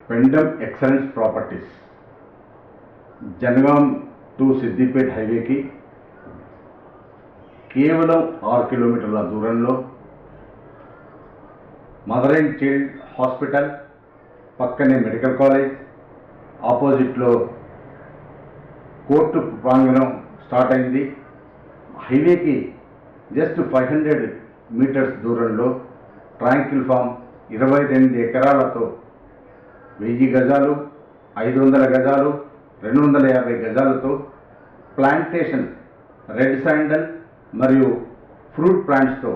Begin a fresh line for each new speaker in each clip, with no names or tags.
Pendam excellence properties Jangaon to Siddipet హైవేకి కేవలం 6 కిలోమీటర్ల దూరంలో మదర్ అండ్ చైల్డ్ హాస్పిటల్ పక్కనే మెడికల్ కాలేజ్ ఆపోజిట్లో కోర్టు ప్రాంగణం స్టార్ట్ అయింది. హైవేకి జస్ట్ 500 మీటర్స్ దూరంలో ట్రాంకిల్ ఫామ్ 22 ఎకరాలతో 1000 గజాలు, 500 గజాలు, 250 గజాలతో ప్లాంటేషన్ రెడ్ శాండల్ మరియు ఫ్రూట్ ప్లాంట్స్తో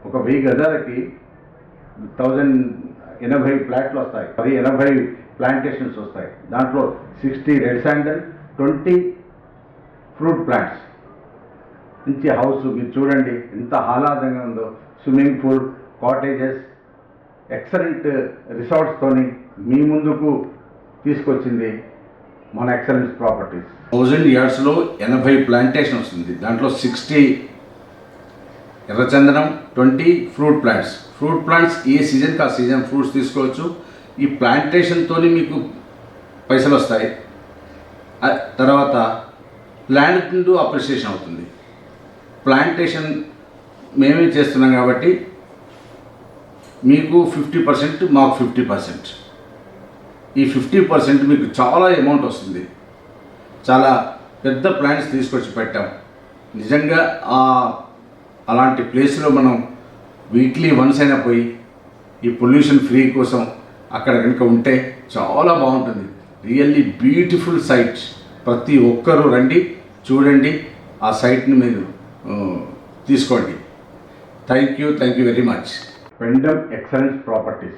ఒక 1000 గజాలకి 1080 ప్లాట్లు వస్తాయి. 80 ప్లాంటేషన్స్ వస్తాయి. దాంట్లో 60 రెడ్ శాండల్, 20 ఫ్రూట్ ప్లాంట్స్. మంచి హౌస్ మీరు చూడండి ఎంత ఆహ్లాదంగా ఉందో. స్విమ్మింగ్ పూల్, కాటేజెస్, ఎక్సలెంట్ రిసార్ట్స్తోని మీ ముందుకు తీసుకొచ్చింది మన ఎక్సలెన్స్ ప్రాపర్టీస్. 1000 యార్డ్స్లో 80 ప్లాంటేషన్ వస్తుంది. దాంట్లో 60 ఎర్రచందనం, 20 ఫ్రూట్ ప్లాంట్స్. ఫ్రూట్ ప్లాంట్స్ ఏ సీజన్కి ఆ సీజన్ ఫ్రూట్స్ తీసుకోవచ్చు. ఈ ప్లాంటేషన్తో మీకు పైసలు వస్తాయి. తర్వాత ల్యాండ్ టు అప్రిసియేషన్ అవుతుంది. ప్లాంటేషన్ మేమే చేస్తున్నాం కాబట్టి మీకు 50%, మాకు 50%. ఈ 50% మీకు చాలా అమౌంట్ వస్తుంది. చాలా పెద్ద ప్లాంట్స్ తీసుకొచ్చి పెట్టాం. నిజంగా అలాంటి ప్లేస్లో మనం వీక్లీ వన్స్ అయినా పోయి ఈ పొల్యూషన్ ఫ్రీ కోసం అక్కడ కనుక ఉంటే చాలా బాగుంటుంది. Really beautiful site. ప్రతి ఒక్కరూ రండి, చూడండి, ఆ సైట్ని మీరు తీసుకోండి. Thank you very much. పెండమ్ ఎక్సలెన్స్ ప్రాపర్టీస్.